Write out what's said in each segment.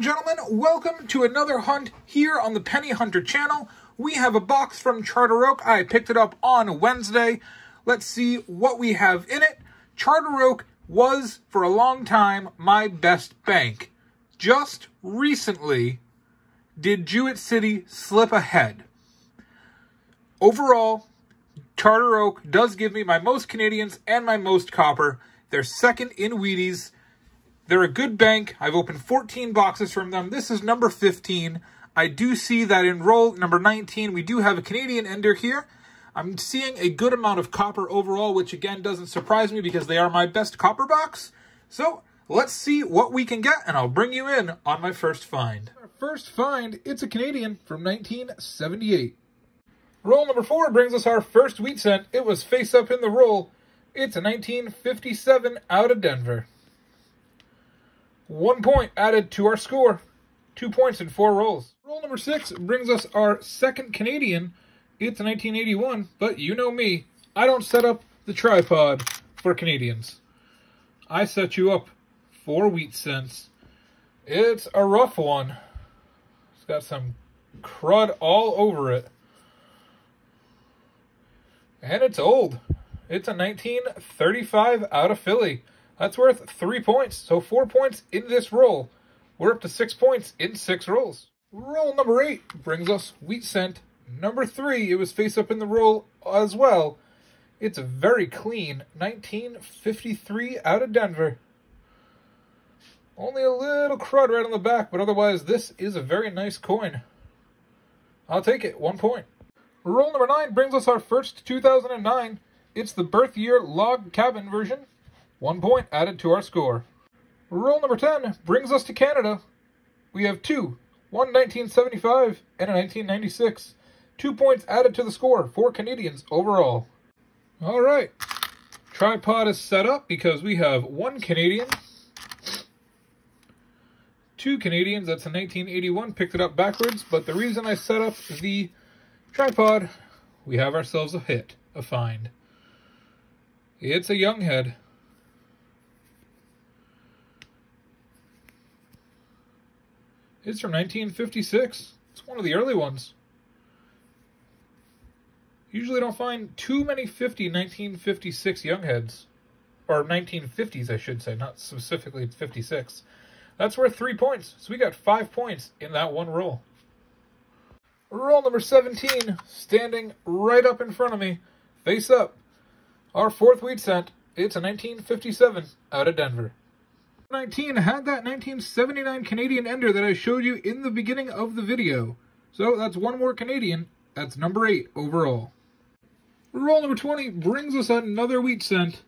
gentlemen, welcome to another hunt here on the Penny Hunter channel. We have a box from Charter Oak. I picked it up on Wednesday. Let's see what we have in it. Charter Oak was, for a long time, my best bank. Just recently, did Jewett City slip ahead? Overall, Charter Oak does give me my most Canadians and my most copper. They're second in Wheaties. They're a good bank. I've opened 14 boxes from them. This is number 15. I do see that in roll number 19, we do have a Canadian ender here. I'm seeing a good amount of copper overall, which again doesn't surprise me because they are my best copper box. So let's see what we can get, and I'll bring you in on my first find. Our first find, it's a Canadian from 1978. Roll number 4 brings us our first wheat cent. It was face up in the roll. It's a 1957 out of Denver. 1 point added to our score. 2 points in 4 rolls. Roll number 6 brings us our second Canadian. It's a 1981, but you know me. I don't set up the tripod for Canadians. I set you up for wheat cents. It's a rough one. It's got some crud all over it. And it's old. It's a 1935 out of Philly. That's worth 3 points. So 4 points in this roll. We're up to 6 points in 6 rolls. Roll number 8 brings us wheat cent number 3. It was face up in the roll as well. It's a very clean 1953 out of Denver. Only a little crud right on the back, but otherwise this is a very nice coin. I'll take it. 1 point. Roll number 9 brings us our first 2009. It's the birth year log cabin version. 1 point added to our score. Roll number 10 brings us to Canada. We have 2. One 1975 and a 1996. 2 points added to the score for Canadians overall. All right. Tripod is set up because we have 1 Canadian. 2 Canadians. That's a 1981. Picked it up backwards. But the reason I set up the tripod, we have ourselves a hit, a find. It's a young head. It's from 1956. It's one of the early ones. Usually don't find too many 1956 young heads. Or 1950s, I should say, not specifically 56. That's worth 3 points. So we got 5 points in that one roll. Roll number 17, standing right up in front of me, face up. Our 4th wheat cent, it's a 1957 out of Denver. 19 had that 1979 Canadian ender that I showed you in the beginning of the video. So that's 1 more Canadian. That's number 8 overall. Roll number 20 brings us another wheat cent.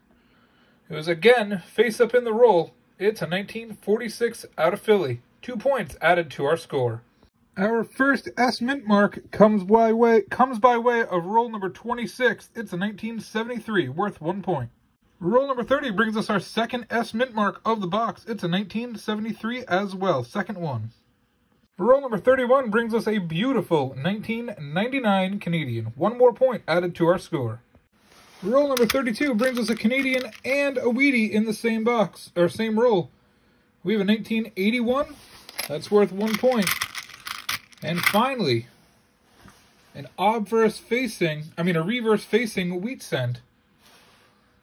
It was again face up in the roll. It's a 1946 out of Philly. 2 points added to our score. Our first S mint mark comes by way of roll number 26. It's a 1973, worth 1 point. Roll number 30 brings us our second S mint mark of the box. It's a 1973 as well, second one. Roll number 31 brings us a beautiful 1999 Canadian. 1 more point added to our score. Roll number 32 brings us a Canadian and a Wheatie in the same box, or same roll. We have a 1981. That's worth 1 point. And finally, a reverse facing wheat cent.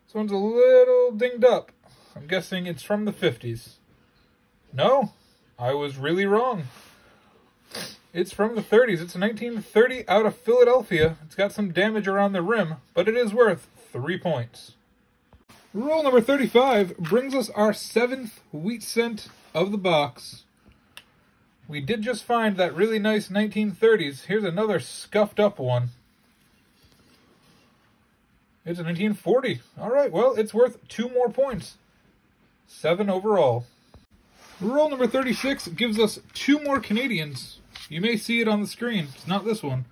This one's a little dinged up. I'm guessing it's from the 50s. No, I was really wrong. It's from the 30s. It's a 1930 out of Philadelphia. It's got some damage around the rim, but it is worth 3 points. Roll number 35 brings us our 7th wheat cent of the box. We did just find that really nice 1930s. Here's another scuffed up one. It's a 1940. All right, well, it's worth 2 more points. 7 overall. Roll number 36 gives us 2 more Canadians. You may see it on the screen. It's not this one.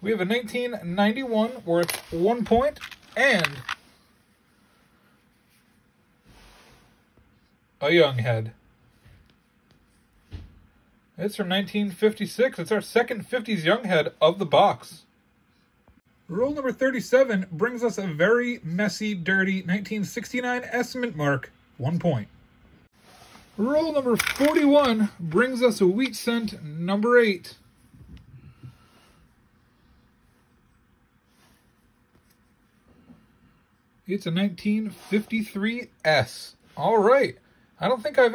We have a 1991 worth 1 point and a young head. It's from 1956. It's our second 50s young head of the box. Roll number 37 brings us a very messy, dirty 1969 S mint mark. 1 point. Roll number 41 brings us a wheat cent number 8. It's a 1953 S. All right. I don't think I've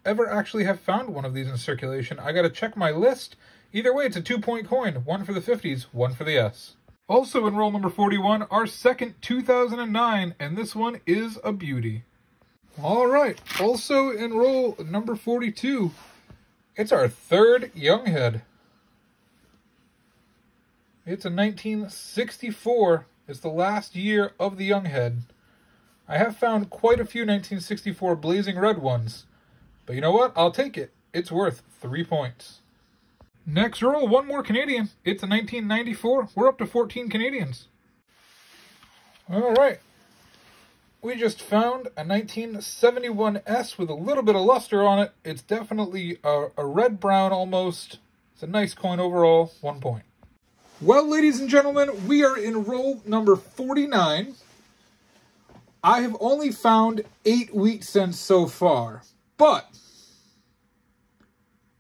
ever actually have found one of these in circulation. I got to check my list. Either way, it's a 2-point coin. One for the 50s, one for the S. Also in roll number 41, our second 2009, and this one is a beauty. All right. Also in roll number 42, it's our third young head. It's a 1964. It's the last year of the young head. I have found quite a few 1964 blazing red ones. But you know what? I'll take it. It's worth 3 points. Next roll, one more Canadian. It's a 1994. We're up to 14 Canadians. All right. We just found a 1971 S with a little bit of luster on it. It's definitely a red-brown almost. It's a nice coin overall, 1 point. Well, ladies and gentlemen, we are in roll number 49. I have only found 8 wheat cents so far, but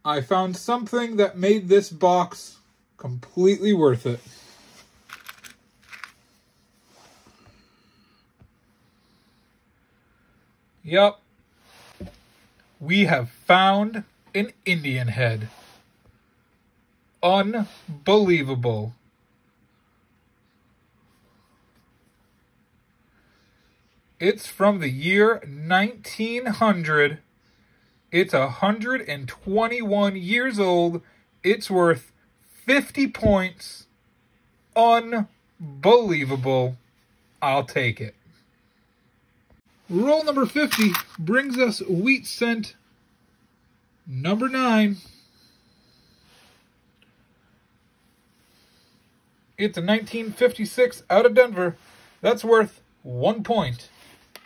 I found something that made this box completely worth it. Yep. We have found an Indian head. Unbelievable. It's from the year 1900. It's 121 years old. It's worth 50 points. Unbelievable. I'll take it. Roll number 50 brings us wheat cent number 9. It's a 1956 out of Denver. That's worth 1 point.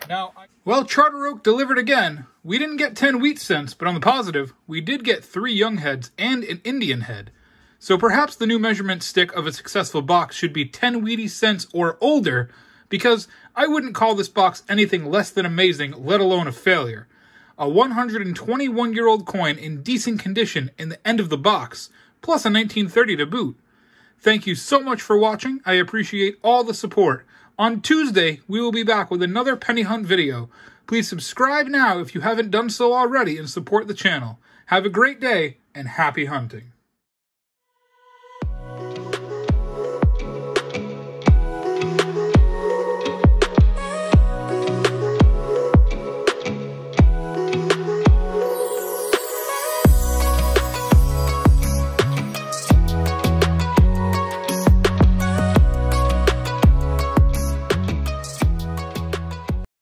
Now, well, Charter Oak delivered again. We didn't get 10 wheat cents, but on the positive, we did get 3 young heads and an Indian head. So perhaps the new measurement stick of a successful box should be 10 wheaty cents or older, because I wouldn't call this box anything less than amazing, let alone a failure. A 121-year-old coin in decent condition in the end of the box, plus a 1930 to boot. Thank you so much for watching. I appreciate all the support. On Tuesday, we will be back with another penny hunt video. Please subscribe now if you haven't done so already and support the channel. Have a great day and happy hunting.